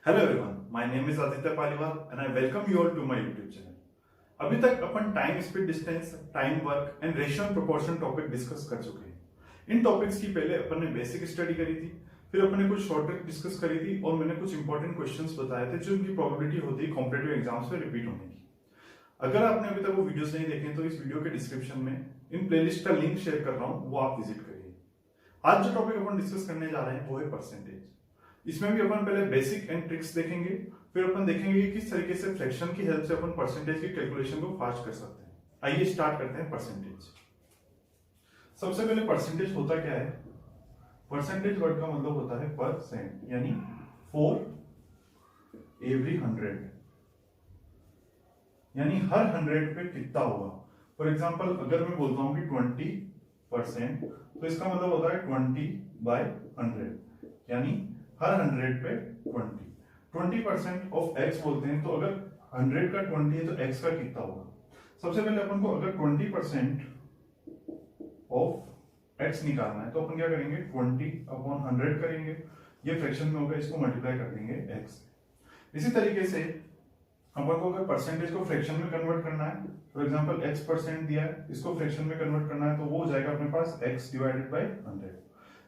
Hello everyone, my name is Aditya Paliwal and I welcome you all to my YouTube channel. अभी तक अपन time, speed, distance, time, work and ratio and proportion topic discuss कर चुके हैं। इन topics की पहले अपन ने बेसिक स्टडी करी थी, फिर अपन ने कुछ शॉर्ट ट्रिक डिस्कस करी थी और मैंने कुछ इंपॉर्टेंट क्वेश्चंस बताए थे जो इनकी प्रोबेबिलिटी होती है कॉम्पिटिटिव एग्जाम्स में रिपीट होने की। अगर आपने अभी तक वो वीडियोस नहीं देखे तो इस वीडियो के डिस्क्रिप्शन में इन प्लेलिस्ट का लिंक शेयर कर रहा हूँ, वो आप विजिट करिए। आज जो टॉपिक अपन डिस्कस करने जा रहे हैं वो है परसेंटेज। इसमें भी अपन पहले बेसिक एंड ट्रिक्स देखेंगे, फिर अपन देखेंगे कि किस तरीके से फ्रैक्शन की हेल्प से अपन परसेंटेज की कैलकुलेशन को फास्ट कर सकते हैं। आइए स्टार्ट करते हैं परसेंटेज। सबसे पहले परसेंटेज होता क्या है? परसेंटेज वर्ड का मतलब होता है परसेंट, यानी फॉर एवरी 100, यानी हर 100 पे कितना होगा। फॉर एग्जाम्पल अगर मैं बोलता हूं कि 20%, तो इसका मतलब होता है 20/100, यानी हर 100 पे 20% ऑफ x बोलते हैं। तो अगर 100 का 20 है तो x का कितना होगा? सबसे पहले अपन को अगर 20% ऑफ x निकालना है तो अपन क्या करेंगे, 20/100 करेंगे। ये फ्रैक्शन में होगा, इसको मल्टीप्लाई कर देंगे x। इसी तरीके से अपन को अगर परसेंटेज को फ्रैक्शन में कन्वर्ट करना है, फॉर एग्जांपल x% दिया है, इसको फ्रैक्शन में कन्वर्ट करना है तो वो हो जाएगा अपने पास x/100।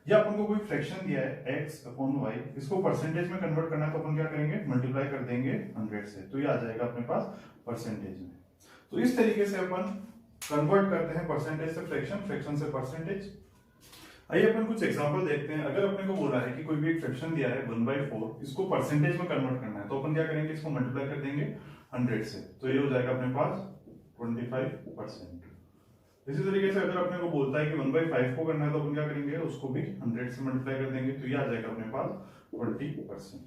या अपन को कोई फ्रैक्शन दिया है x/y, इसको परसेंटेज में कन्वर्ट करना है तो अपन क्या करेंगे, मल्टीप्लाई कर देंगे 100 से, तो ये आ जाएगा अपने पास परसेंटेज में। तो इस तरीके से अपन कन्वर्ट करते हैं परसेंटेज से फ्रैक्शन, फ्रैक्शन से परसेंटेज। आइए अपन कुछ एग्जांपल देखते हैं। अगर अपने को बोला है कि कोई भी एक फ्रैक्शन दिया है 1/4, इसको परसेंटेज में कन्वर्ट करना है तो अपन क्या करेंगे, इसको मल्टीप्लाई कर देंगे 100 से, तो ये हो जाएगा अपने पास 25%। इसी तरीके से अगर अपने को बोलता है कि 1/5 को करना है तो अपन क्या करेंगे, उसको भी 100 से मल्टीप्लाई कर देंगे, तो ये आ जाएगा अपने पास 20%।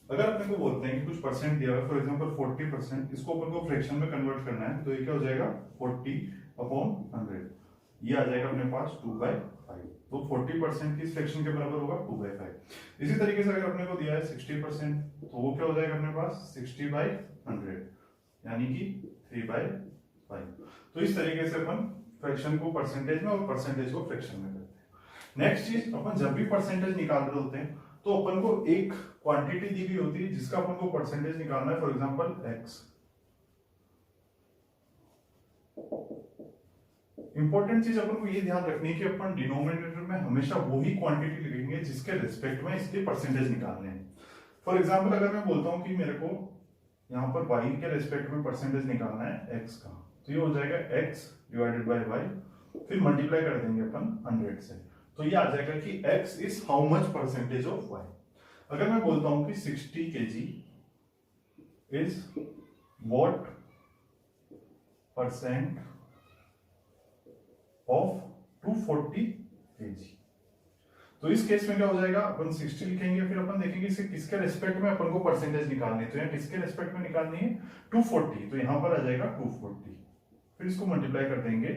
अगर अपने को बोलते हैं कि कुछ परसेंट दिया हुआ है, फॉर एग्जांपल 40%, इसको अपन को फ्रैक्शन में कन्वर्ट करना है तो ये क्या हो जाएगा, 40/100, ये आ जाएगा अपने पास 2/5। तो 40% किस फ्रैक्शन के बराबर होगा, 2/5। इसी तरीके से अगर अपने को दिया है 60%, तो वो क्या हो जाएगा अपने पास 60/100, यानी कि 3/5। तो इस तरीके से अपन फ्रैक्शन को परसेंटेज में और परसेंटेज को फ्रैक्शन में करते हैं। नेक्स्ट चीज, अपन जब भी परसेंटेज निकाल रहे होते हैं तो अपन को एक क्वांटिटी दी हुई होती है जिसका अपन को परसेंटेज निकालना है, फॉर एग्जांपल x। इंपॉर्टेंट चीज अपन को ये ध्यान रखनी है कि अपन डिनोमिनेटर में हमेशा वही क्वांटिटी लिखेंगे जिसके रिस्पेक्ट में इसके परसेंटेज निकालने हैं। फॉर एग्जांपल अगर मैं बोलता हूं कि मेरे को यहाँ पर y के रिस्पेक्ट में परसेंटेज निकालना है x का, तो ये हो जाएगा x/y, फिर मल्टीप्लाई कर देंगे अपन 100 से, तो ये आ जाएगा कि x is how much percentage of y। अगर मैं बोलता हूं कि 60 kg is what percent of 240 kg, तो इस केस में क्या हो जाएगा, अपन 60 लिखेंगे, फिर अपन देखेंगे इसे किसके रेस्पेक्ट में अपन को परसेंटेज निकालनी है, तो यहाँ किसके रेस्पेक्ट में निकालनी है, 240, तो यहाँ पर आ जाएगा 240, फिर इसको मल्टीप्लाई कर देंगे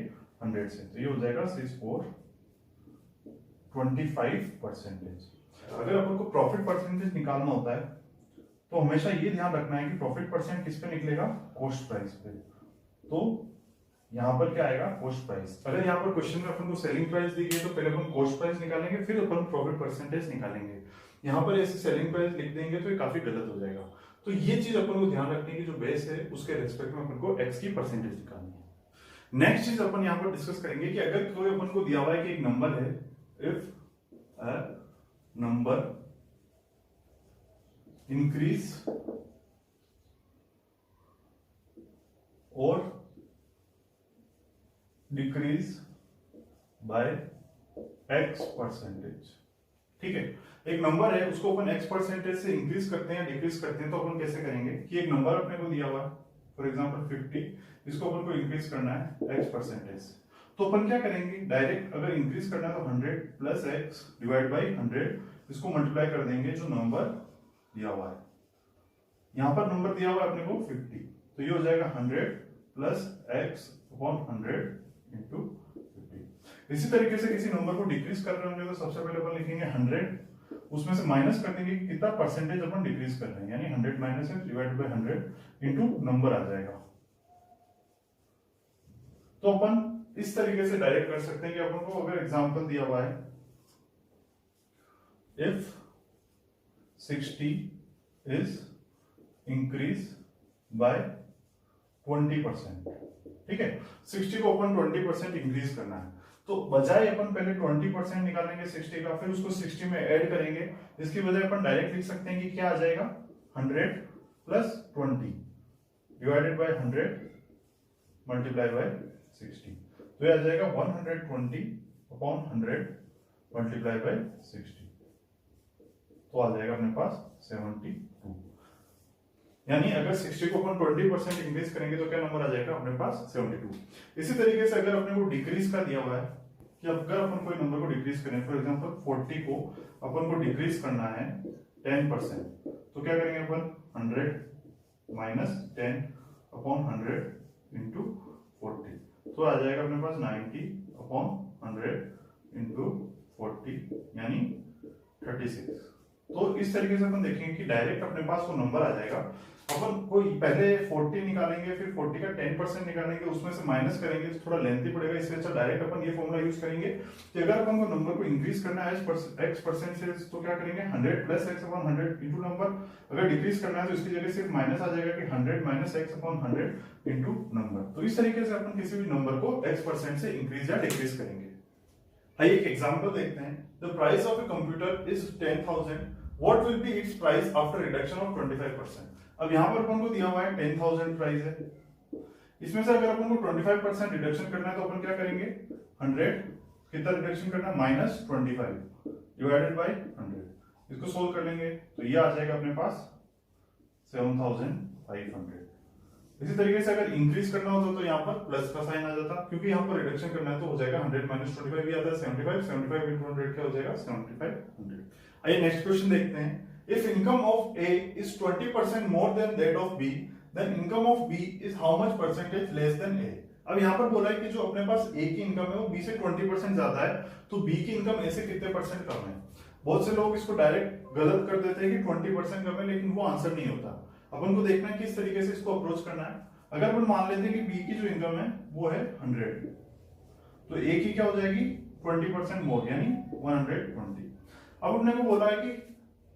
100 से, तो ये हो जाएगा 6/425%। अगर अपन को प्रॉफिट परसेंटेज निकालना होता है तो हमेशा ये ध्यान रखना है कि प्रॉफिट परसेंट किस पे निकलेगा, कॉस्ट प्राइस पे। तो यहाँ पर क्या आएगा, कॉस्ट प्राइस। अगर यहाँ पर क्वेश्चन में अपन को सेलिंग प्राइस दी गई है तो पहले अपन कॉस्ट प्राइस निकालेंगे, फिर अपन प्रॉफिट परसेंटेज निकालेंगे। यहाँ पर ऐसे सेलिंग प्राइस लिख देंगे तो ये काफी गलत हो जाएगा। तो ये चीज अपन को ध्यान रखनी है कि जो बेस है उसके रेस्पेक्ट में अपन को एक्स की परसेंटेज निकालनी है। नेक्स्ट चीज अपन यहाँ पर डिस्कस करेंगे कि अगर कोई अपन को दिया हुआ है कि एक नंबर है, इफ अ नंबर इंक्रीज और डिक्रीज बाय x%। ठीक है, एक नंबर है उसको अपन x% से इंक्रीज करते हैं, डिक्रीज करते हैं, तो अपन कैसे करेंगे कि एक नंबर अपने को दिया हुआ है, फॉर एग्जांपल 50, इसको अपन को इंक्रीज करना है x%, तो अपन क्या करेंगे, डायरेक्ट अगर इंक्रीज करना है तो 100 प्लस x डिवाइड बाई 100, इसको मल्टीप्लाई कर देंगे जो नंबर दिया हुआ है। यहां पर नंबर दिया हुआ है अपने को 50, तो ये हो जाएगा 100 प्लस x/100 इंटू 50। इसी तरीके से किसी नंबर को डिक्रीज कर रहे होंगे तो सबसे पहले अपन लिखेंगे 100, उसमें से माइनस कर देंगे कि कितना परसेंटेज अपन डिक्रीज कर रहे हैं, यानी 100 minus x divided by 100 into number आ जाएगा। तो अपन इस तरीके से डायरेक्ट कर सकते हैं कि अपन को अगर एग्जांपल दिया हुआ है, इफ 60 इज इंक्रीज बाय 20%। ठीक है, 60 को अपन 20% इंक्रीज करना है, तो बजाय अपन पहले 20% निकालेंगे 60 का, फिर उसको 60 में ऐड करेंगे, इसकी बजाय अपन डायरेक्ट लिख सकते हैं कि क्या आ जाएगा 100 plus 20 divided by 100 multiply by 60, तो ये आ जाएगा 120 अपॉन 100 मल्टीप्लाई बाय 60, तो आ जाएगा अपने पास 72। यानी अगर 60 को अपन 20% इंक्रीज करेंगे तो क्या नंबर आ जाएगा अपने पास 72। इसी तरीके से अगर अपने को डिक्रीज का दिया हुआ है कि अगर अपन कोई नंबर को डिक्रीज करें, फॉर एग्जांपल 40 को अपन को डिक्रीज करना है 10%, तो क्या करेंगे अपन 100 माइनस 10 अपॉन 100 इंटू 40, तो आ जाएगा अपने पास 90 अपॉन 100 इंटू 40 यानी 36। तो इस तरीके से अपन देखेंगे कि डायरेक्ट अपने पास वो नंबर आ जाएगा। अपन कोई पहले 40 निकालेंगे, फिर 40 का 10% निकालेंगे, उसमें से माइनस करेंगे, तो थोड़ा लेंथी पड़ेगा, इसलिए अच्छा डायरेक्ट अपन ये फॉर्मूला यूज करेंगे कि अगर अपन को नंबर को इंक्रीज करना है x% से, तो क्या करेंगे 100 plus x upon 100 into number, अगर डिक्रीज करना है तो इसकी जगह सिर्फ माइनस आ जाएगा कि 100 minus x upon 100 into number. तो इस तरीके से अपन किसी भी नंबर को x% से इंक्रीज या डिक्रीज करेंगे। आइए एक एग्जांपल देखते हैं। The price of a computer is 10,000, what will be it's price after reduction of 25%। अब यहाँ पर अपन को दिया हुआ है 10,000 प्राइस है, इसमें से अगर अपन को 25% रिडक्शन करना है तो अपन क्या करेंगे 100 कितना रिडक्शन करना है माइनस 25 डिवाइडेड बाय 100, इसको सोल्व कर लेंगे तो ये आ जाएगा अपने पास 7,500। इसी तरीके से अगर इंक्रीज करना होता तो यहाँ पर प्लस का साइन आ जाता, क्योंकि यहाँ पर रिडक्शन करना है तो हो जाएगा 100 माइनस 25 भी आता है 75 इंटू 100 क्या हो जाएगा 7500। आइए नेक्स्ट क्वेश्चन देखते हैं। If income of A is 20% more than that of B, then income of B is how much percentage less than A? अब यहाँ पर बोला है कि जो अपने पास A की इनकम है वो B से 20% ज्यादा है, तो B की इनकम A से कितने परसेंट कम है। बहुत से लोग इसको डायरेक्ट गलत कर देते हैं कि 20% कम है, लेकिन वो आंसर नहीं होता। अपन को देखना है किस तरीके से इसको अप्रोच करना है। अगर अपन मान लेते हैं कि B की जो इनकम है वो है 100, तो A की क्या हो जाएगी 20% मोर यानी 120। अब अपने को बोला है कि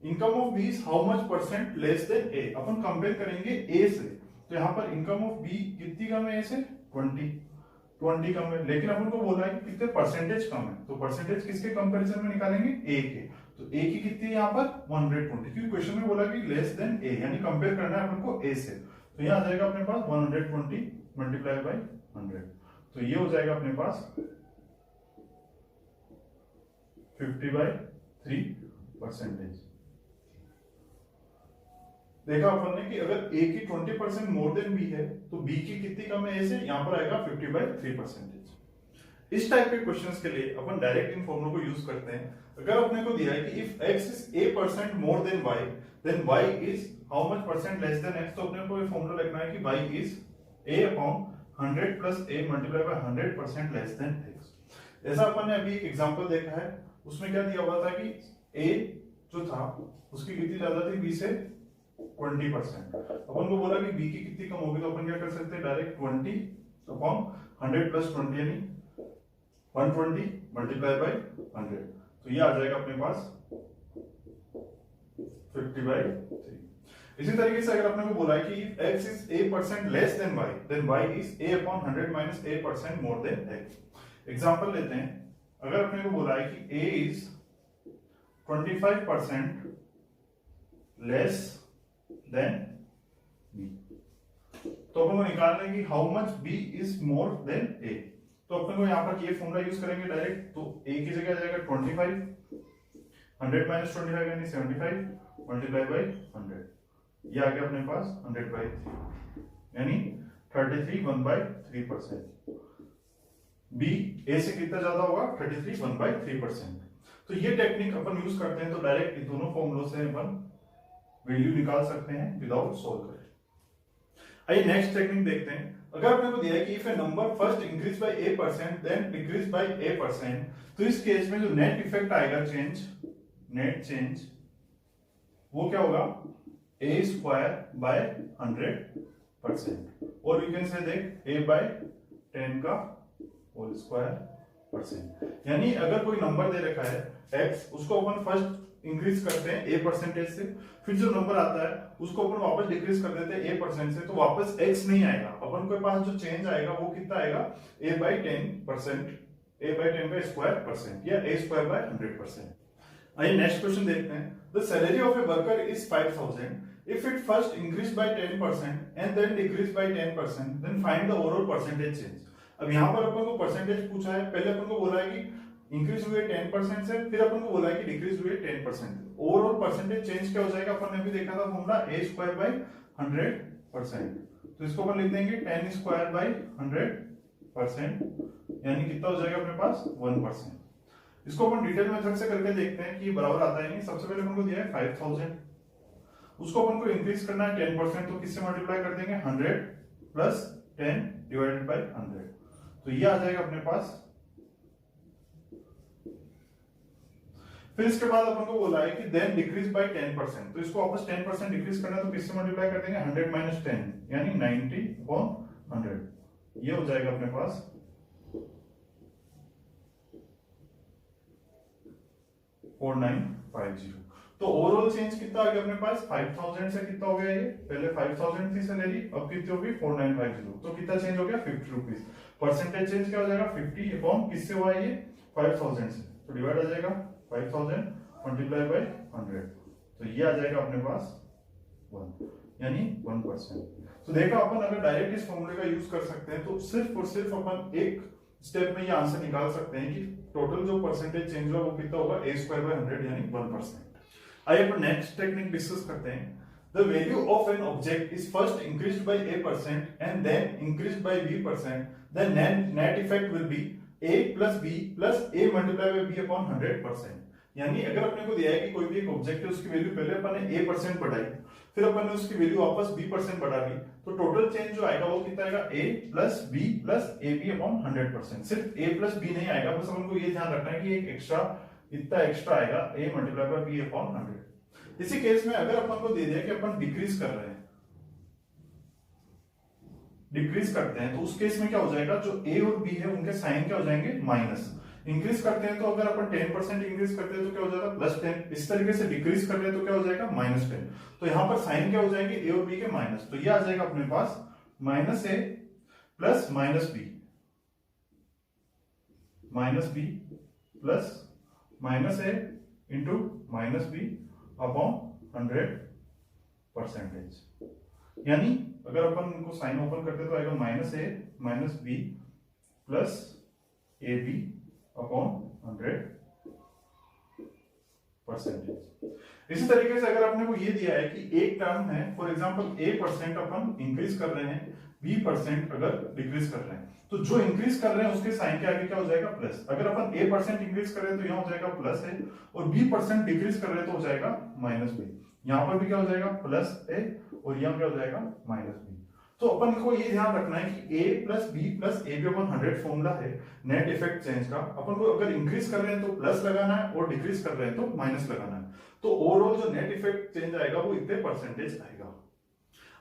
income of B is how much percent less than A, अपन कंपेयर करेंगे ए से, तो यहाँ पर इनकम ऑफ बी कितनी कम है ए से 20 कम है, लेकिन अपन को बोला है कि कितने परसेंटेज कम है, तो परसेंटेज किसके कंपैरिजन में निकालेंगे ए के, तो ए की कितनी है यहाँ पर 120, क्योंकि क्वेश्चन में बोला कि लेस देन ए यानी कंपेयर करना है अपन को ए से, तो यहाँ आ जाएगा अपने पास 120 मल्टीप्लाई बाय 100, तो ये हो जाएगा अपने पास 50/3%। देखा अपन ने कि अगर A की 20% मोर देन B है तो B की कितनी कम है A से, यहाँ पर आएगा 50/3%। इस टाइप के क्वेश्चंस के लिए अपन डायरेक्ट इन फॉर्मूला को यूज करते हैं। अगर अपने को दिया है कि if x is a% more than y, then y is how much percent less than x, तो अपने को ये फॉर्मूला लिखना है कि y is a upon 100 plus a multiply by 100% less than x। जैसा अपन ने अभी एक एग्जांपल देखा है, उसमें क्या दिया हुआ था कि a जो था उसकी कितनी ज्यादा थी b से 20%। अपन को बोला कि b की कितनी कम होगी, तो अपन क्या कर सकते हैं डायरेक्ट 20 अपॉन 100 प्लस 20 यानी 120 मल्टीप्लाई बाय 100, तो ये आ जाएगा अपने पास 50/3। इसी तरीके से अगर अपने को बोला है कि x is a% less than y, then y is a upon 100 minus a% more than x। Example लेते हैं। अगर अपने को बोला है कि a is 25% less than b, तो अपन को निकालना है कि how much b is more than a, तो अपन को यहाँ पर ये फॉर्मूला यूज करेंगे डायरेक्ट, तो a की जगह आ जाएगा 25, 100 माइनस 25 यानी 75 मल्टीप्लाई बाय 100, ये आ गया अपने पास 100/3 यानी 33 1/3%। b a से कितना ज्यादा होगा 33 1/3%। तो ये टेक्निक अपन यूज करते हैं, तो डायरेक्ट इन दोनों फॉर्मूलों से अपन वैल्यू निकाल सकते हैं विदाउट सॉल्व करें। आइए नेक्स्ट टेक्निक देखते हैं। अगर आपने को दिया है कि if a number first increase by a% देन डिक्रीज बाय a%, तो इस केस में जो नेट इफेक्ट आएगा नेट चेंज वो क्या होगा a स्क्वायर बाय 100%, और वी कैन से देख a बाय 10 का होल स्क्वायर %। यानी अगर कोई नंबर दे रखा है x, उसको अपन फर्स्ट इंक्रीज करते हैं ए परसेंटेज से, फिर जो नंबर आता है उसको अपन वापस डिक्रीज कर देते हैं ए परसेंट से, तो वापस एक्स नहीं आएगा, अपन के पास जो चेंज आएगा वो कितना आएगा ए बाई 10%, ए बाई 10 का स्क्वायर परसेंट या ए स्क्वायर बाय 100%। आइए नेक्स्ट क्वेश्चन देखते हैं। The salary of a worker is 5000 if it first increase by 10% and then decrease by 10%, then find the overall percentage change. अब यहाँ पर अपन को परसेंटेज पूछा है, पहले अपन को बोला है कि इंक्रीज हुए 10% से, फिर अपन को बोला है कि डिक्रीज हुए 10%। ओवरऑल परसेंटेज चेंज क्या हो जाएगा, अपन ने भी देखा था फॉर्मूला ए स्क्वायर बाय 100%, तो इसको अपन लिख देंगे 10 स्क्वायर बाय 100%, यानी कितना हो जाएगा अपने पास 1%। इसको अपन डिटेल मेथड से करके देखते हैं कि बराबर आता है नहीं। सबसे पहले अपन को दिया है 5000, उसको अपन को इंक्रीज करना है 10%, तो किससे मल्टीप्लाई कर देंगे 100 प्लस 10 डिवाइडेड बाय 100, तो ये आ जाएगा अपने पास। फिर इसके बाद अपन को बोला है कि देन डिक्रीज बाय 10%, तो इसको वापस 10% डिक्रीज करना है, तो किससे मल्टीप्लाई कर देंगे 100 माइनस 10 यानी 90/100, ये हो जाएगा अपने पास 4950। तो ओवरऑल चेंज कितना आ गया अपने पास 5000 से कितना हो गया, ये पहले 5000 थी सैलरी, अब कितनी होगी 4950, तो कितना चेंज हो गया 50 रुपीज। परसेंटेज चेंज क्या हो जाएगा 50 अपॉन किससे हुआ ये 5000 से, तो डिवाइड आ जाएगा 5000 मल्टीप्लाई बाय 100, तो ये आ जाएगा अपने पास 1 यानी 1%। तो देखा अपन अगर डायरेक्ट इस फॉर्मूले का यूज कर सकते हैं तो सिर्फ और सिर्फ अपन एक स्टेप में ये आंसर निकाल सकते हैं कि टोटल जो परसेंटेज चेंज हुआ वो कितना होगा ए स्क्वायर बाय 100 यानी 1%। आइए अपन नेक्स्ट टेक्निक डिस्कस करते हैं। The value of an object is first increased by a% and then increased by b%. The net effect will be a plus b plus a multiplied by b upon 100%। यानी अगर अपने को दिया है कि कोई भी एक ऑब्जेक्ट है, उसकी वैल्यू पहले अपन ने a% बढ़ाई, फिर अपन ने उसकी वैल्यू वापस b% बढ़ा दी, तो टोटल चेंज जो आएगा वो कितना आएगा a plus b plus ab upon 100%। सिर्फ a प्लस b नहीं आएगा, बस अपन को ये ध्यान रखना है कि एक एक्स्ट्रा इतना एक्स्ट्रा आएगा a multiply bye b upon 100। इसी केस में अगर अपन को दे दिया कि अपन डिक्रीज कर रहे हैं, डिक्रीज करते हैं, तो उस केस में क्या हो जाएगा, जो a और b है उनके साइन क्या हो जाएंगे माइनस। इंक्रीज करते हैं तो अगर अपन 10% इंक्रीज करते हैं तो क्या हो जाएगा +10, इस तरीके से डिक्रीज कर रहे हैं तो क्या हो जाएगा -10, तो यहां पर साइन क्या हो जाएंगे a और b के माइनस, तो ये आ जाएगा अपने पास -a plus -b plus -a into -b upon 100%। यानी अगर अपन इनको साइन ओपन करते तो आएगा -a -b plus ab upon 100%। इसी तरीके से अगर आपने को ये दिया है कि एक टर्म है, for example a% upon increase कर रहे हैं, b% अगर डिक्रीज कर रहे हैं, तो जो इंक्रीज कर रहे हैं उसके साइन के आगे क्या हो जाएगा प्लस। अगर अपन a% इंक्रीज कर रहे हैं तो यहाँ हो जाएगा प्लस है, और b% डिक्रीज कर रहे हैं तो हो जाएगा -b। यहाँ पर भी क्या हो जाएगा +a और यहाँ क्या हो जाएगा -b। तो अपन को ये ध्यान रखना है कि a plus b plus ab upon 100 formula है नेट इफेक्ट चेंज का। अपन को अगर इंक्रीज कर रहे हैं तो प्लस लगाना है और डिक्रीज कर रहे हैं तो माइनस लगाना है, तो ओवरऑल जो नेट इफेक्ट चेंज आएगा वो इतने परसेंटेज आएगा।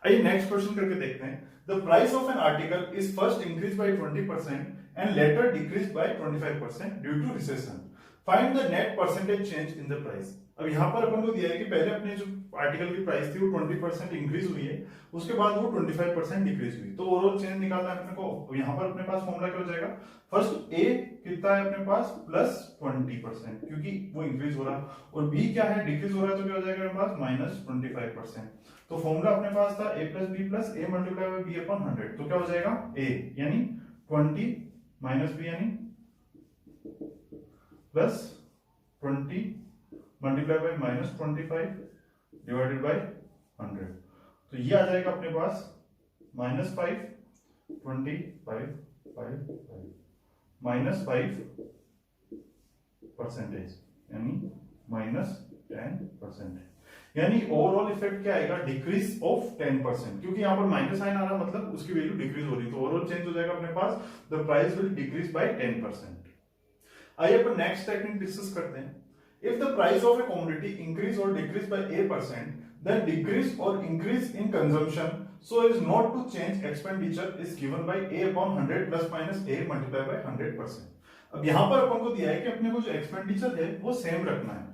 आइए नेक्स्ट क्वेश्चन करके देखते हैं। The price of an article is first increase by 20% and later decrease by 25% due to recession. Find the net percentage change in the price. अब यहाँ पर अपन को दिया है कि पहले अपने जो आर्टिकल की प्राइस थी वो 20% इंक्रीज हुई है, उसके बाद वो 25% डिक्रीज हुई, तो ओवरऑल चेंज निकालना है अपने को। यहाँ पर अपने पास फॉर्मूला क्या हो जाएगा, फर्स्ट ए कितना है अपने पास +20% क्योंकि वो इंक्रीज हो रहा है, और बी क्या है डिक्रीज हो रहा है, तो क्या हो जाएगा अपने पास -25%। तो फॉर्मूला अपने पास था a plus B plus A multiply by B upon 100, तो क्या हो जाएगा a यानी 20 माइनस बी यानी +20 मल्टीप्लाई बाय -25 डिवाइडेड बाय 100, तो ये आ जाएगा अपने पास -5 25 -5% यानी -10%। यानी ओवरऑल इफेक्ट क्या आएगा, डिक्रीज ऑफ 10%, क्योंकि यहाँ पर माइनस साइन आ रहा मतलब उसकी वैल्यू डिक्रीज हो रही है, तो ओवरऑल चेंज हो जाएगा अपने पास the price will decrease by 10%। आइए अपन नेक्स्ट टेक्निक डिस्कस करते हैं। If the price of a commodity increase or decrease by a%, then decrease or increase in consumption so as not to change expenditure is given by a upon 100 plus minus a multiplied by 100%। अब यहाँ पर अपन को दिया है कि अपने को जो एक्सपेंडिचर है वो सेम रखना है।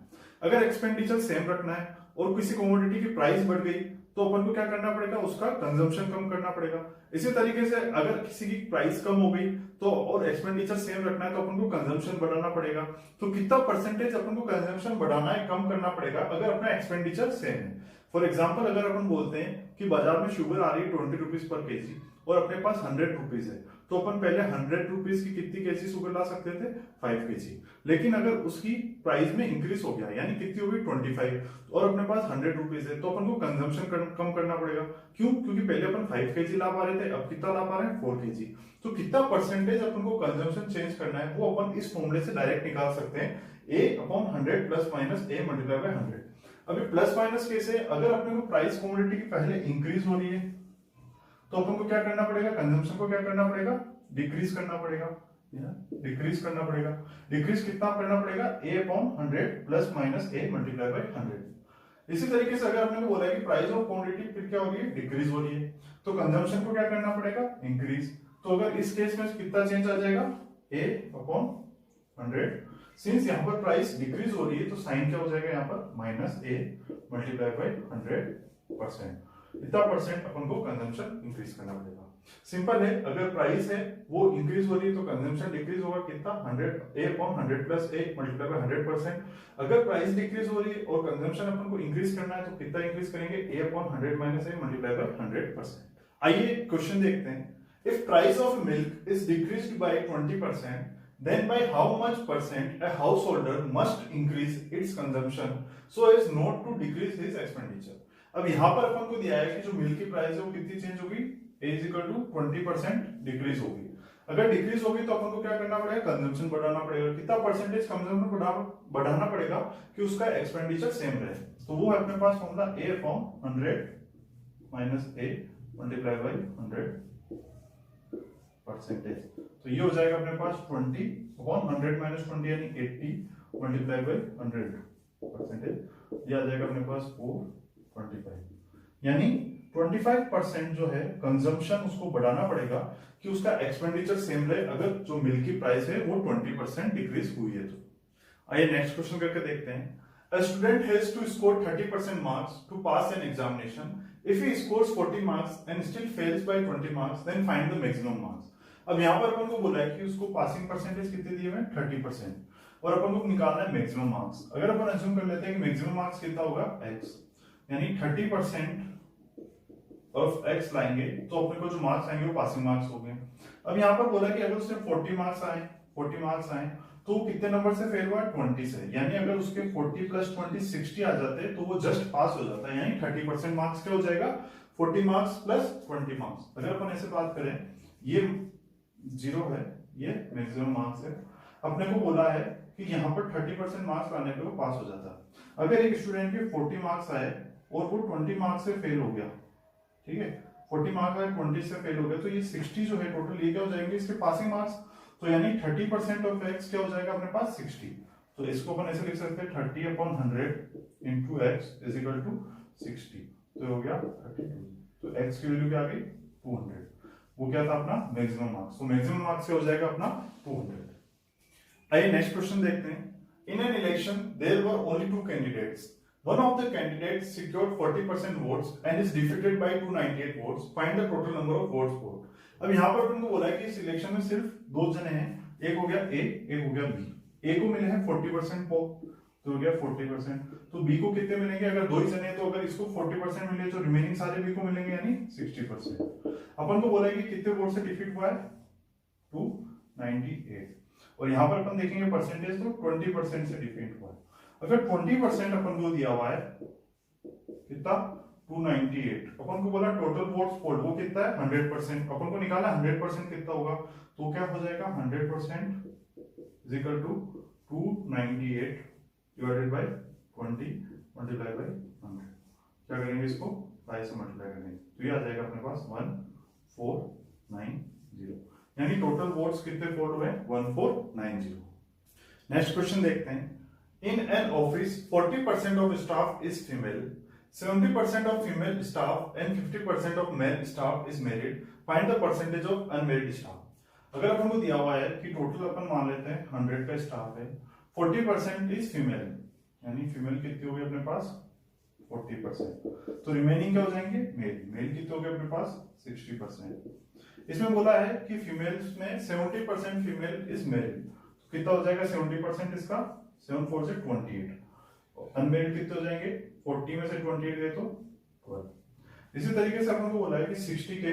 अगर एक्सपेंडिचर सेम रखना है और किसी कमोडिटी की प्राइस बढ़ गई तो अपन को क्या करना पड़ेगा, उसका कंजम्पशन कम करना पड़ेगा। इसी तरीके से अगर किसी की प्राइस कम हो गई तो और एक्सपेंडिचर सेम रखना है तो अपन को कंजम्पशन बढ़ाना पड़ेगा। तो कितना परसेंटेज अपन को कंजम्पशन बढ़ाना है, कम करना पड़ेगा अगर अपना एक्सपेंडिचर सेम है। फॉर एग्जाम्पल अगर अपन बोलते हैं कि बाजार में शुगर आ रही है 20 रुपीज पर केजी और अपने पास 100 रुपीज है, तो अपन पहले 100 रुपीज की कितनी केजी शुगर ला सकते थे, 5 केजी। लेकिन अगर उसकी प्राइस में इंक्रीज हो गया यानी कितनी हो गई 25 और अपने पास 100 रुपीज है, तो अपन को कंजम्पशन कम करना पड़ेगा। क्यों? क्योंकि पहले अपन 5 केजी ला पा रहे थे, अब कितना ला पा रहे हैं, 4 केजी। तो कितना परसेंटेज अपन को कंजम्पशन चेंज करना है वो अपन इस फॉर्मूले से डायरेक्ट निकाल सकते हैं, A/100 plus minus A multiply by 100। अभी प्लस माइनस कैसे, अगर अपने को प्राइस कमोडिटी की पहले इंक्रीज हो रही है तो अपन को क्या करना पड़ेगा, कंजम्पशन को क्या करना पड़ेगा, डिक्रीज करना पड़ेगा, डिक्रीज करना पड़ेगा। डिक्रीज कितना करना पड़ेगा, A/100 plus minus A multiply by 100। इसी तरीके से अगर आपने बोला है कि प्राइस ऑफ कमोडिटी फिर क्या हो रही है, डिक्रीज हो रही है, तो कंजम्पशन को क्या करना पड़ेगा, इंक्रीज। तो अगर इस केस में कितना चेंज आ जाएगा, A/100। सिंस यहाँ पर प्राइस डिक्रीज हो रही है तो साइन क्या हो जाएगा यहाँ पर, माइनस A मल्टीप्लाई बाय 100%। इतना परसेंट अपन को कंजम्पशन इंक्रीज करना पड़ेगा। सिंपल है, अगर प्राइस है वो इंक्रीज हो रही है तो कंजम्पशन डिक्रीज होगा कितना, 100 प्लस A मल्टीप्लाई बाय 100%। अगर प्राइस डिक्रीज हो रही है और कंजम्पशन अपन को इंक्रीज करना है तो कितना इंक्रीज करेंगे, A/100 minus A multiply by 100%। आइए क्वेश्चन देखते हैं। If price of milk is decreased bye 20%, then by how much percent a householder must increase its consumption so as not to decrease his expenditure। अब यहाँ पर अपन को दिया है कि जो मिल्क की प्राइस है वो कितनी चेंज होगी, A is equal to 20% decrease होगी। अगर डिक्रीज होगी तो अपन को क्या करना पड़ेगा, कंजम्पशन बढ़ाना पड़ेगा। कितना परसेंटेज कंजम्पशन बढ़ाना पड़ेगा कि उसका एक्सपेंडिचर सेम रहे, तो वो है अपने पास formula A/100 minus A multiply by 100%। तो ये हो जाएगा अपने पास 20/100 माइनस 20 यानी 80 मल्टीप्लाई बाय 100%। ये आ जाएगा अपने पास 425। यानी 25% जो है कंजम्पशन उसको बढ़ाना पड़ेगा कि उसका एक्सपेंडिचर सेम रहे, अगर जो मिल्क की प्राइस है वो 20% डिक्रीज हुई है तो। आइए नेक्स्ट क्वेश्चन करके देखते हैं। A student has to score 30% marks to pass an examination. If he scores 40 marks and still fails by 20 marks, then find the maximum marks। अब यहाँ पर अपन को बोला है कि उसको पासिंग परसेंटेज कितने दिए हुए हैं, 30%, और अपन को निकालना है मैक्सिमम मार्क्स। अगर अपन अज्यूम कर लेते हैं कि मैक्सिमम मार्क्स कितना होगा, x, यानी 30% ऑफ x लाएंगे तो अपने को जो मार्क्स आएंगे वो पासिंग मार्क्स हो गए। अब यहाँ पर बोला कि अगर उसने 40 मार्क्स आए तो कितने नंबर से फेल हुआ, 20 से। यानी अगर उसके 40 प्लस 20 60 आ जाते तो वो जस्ट पास हो जाता है। यानी 30% मार्क्स क्या हो जाएगा, 40 मार्क्स प्लस 20 मार्क्स। अगर अपन ऐसे बात करें, ये 0 है, ये मैक्सिमम मार्क्स है। अपने को बोला है कि यहाँ पर 30% मार्क्स लाने पे वो पास हो जाता है। अगर एक स्टूडेंट के 40 मार्क्स आए और वो 20 मार्क्स से फेल हो गया, ठीक है, 40 मार्क्स आए 20 से फेल हो गया, तो ये 60 जो है टोटल ये क्या हो जाएंगे, इसके पासिंग मार्क्स। तो यानी 30% ऑफ x क्या हो जाएगा अपने पास, 60। तो इसको अपन ऐसे लिख सकते हैं 30/100 into x is equal to 60। तो हो गया 32। तो x की वैल्यू क्या आ गई, 200। वो क्या था अपना मैक्सिमम मार्क्स। तो मैक्सिमम मार्क्स क्या हो जाएगा अपना 200। आइए नेक्स्ट क्वेश्चन देखते हैं। In an election there were only 2 candidates. One of the candidates secured 40% votes and is defeated by 298 votes. Find the total number of votes for। अब यहाँ पर तुमको बोला है कि इस इलेक्शन में सिर्फ 2 जने हैं, एक हो गया A, एक हो गया B। A को मिले हैं 40% वोट, तो हो गया 40%। तो B को कितने मिलेंगे, अगर 2 ही जने हैं तो अगर इसको 40% मिले तो रिमेनिंग सारे B को मिलेंगे यानी 60%। अपन को बोला है कि कितने वोट से डिफीट हुआ है, 298। और यहाँ पर अपन देखेंगे परसेंटेज तो 20% से डिफीट हुआ है। अगर 20% अपन को दिया हुआ है कितना, 298, अपन को बोला टोटल वोट्स पोल वो कितना है 100%, अपन को निकाला 100% कितना होगा, तो क्या हो जाएगा 100% is equal to 298 divided by 20 multiply by 100। क्या करेंगे, इसको 5 से मल्टीप्लाई करेंगे तो ये आ जाएगा अपने पास 1490। यानी टोटल वोट्स कितने पोल हुए, 1490। नेक्स्ट क्वेश्चन देखते हैं। In an office, 40% of staff is female, 70% of female staff and 50% of male staff is married. Find the percentage of unmarried staff। अगर अपन को दिया हुआ है कि टोटल अपन मान लेते हैं 100 का स्टाफ है, 40% इज फीमेल, यानी फीमेल कितनी होगी अपने पास 40%। तो रिमेनिंग क्या हो जाएंगे मेल। मेल कितने होंगे अपने पास 60%। इसमें बोला है कि फीमेल्स में 70% फीमेल इज मैरिड, तो कितना हो जाएगा 70% इसका 7 4 से 28। अनमेरिड कितने हो जाएंगे 40 में से 28 गए तो 12। इसी तरीके से अपन को बोला है कि 60 के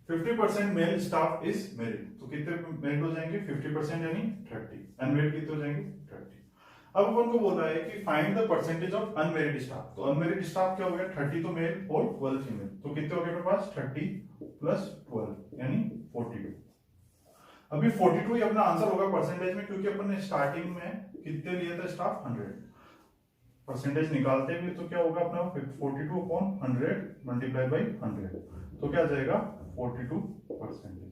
50% मेल स्टाफ इज मैरिड, तो कितने मैरिड हो जाएंगे 50% यानी 30। अनमेरिड कितने हो जाएंगे 30। अब अपन को बोला है कि find the percentage of unmarried staff. तो अनमेरिड स्टाफ क्या हो गया 30 तो मेल और 12 फीमेल, तो कितने हो गए अपने पास 30 प्लस 12 यानी 42। अभी 42 ही अपना आंसर होगा परसेंटेज में, क्योंकि अपन ने स्टार्टिंग में कितने लिए थे स्टाफ 100। परसेंटेज निकालते हुए तो क्या होगा अपना 42 अपॉन 100 मल्टीप्लाई बाई 100, तो क्या आ जाएगा 42%।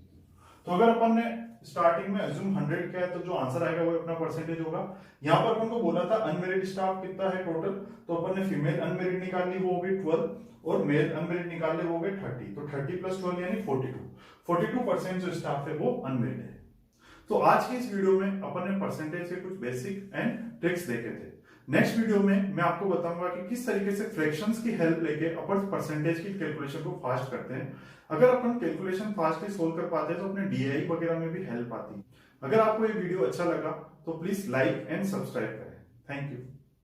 तो अगर अपन ने स्टार्टिंग में अज्यूम 100 किया है तो जो आंसर आएगा वो अपना परसेंटेज होगा। यहाँ पर अपन को बोला था अनमेरिड स्टाफ कितना है टोटल, तो अपन ने फीमेल अनमेरिड निकाली वो हो गई 12 और मेल अनमेरिड निकाले वो हो गए 30, तो 30 प्लस 12 यानी 42% जो स्टाफ है वो अनमेरिड है। तो आज की इस वीडियो में अपन ने परसेंटेज के कुछ बेसिक एंड ट्रिक्स देखे थे। नेक्स्ट वीडियो में मैं आपको बताऊंगा कि किस तरीके से फ्रैक्शंस की हेल्प लेके अपन परसेंटेज की कैलकुलेशन को फास्ट करते हैं। अगर अपन कैलकुलेशन फास्टली सोल्व कर पाते हैं तो अपने डीआई वगैरह में भी हेल्प आती है। अगर आपको ये वीडियो अच्छा लगा तो प्लीज लाइक एंड सब्सक्राइब करें। Thank you.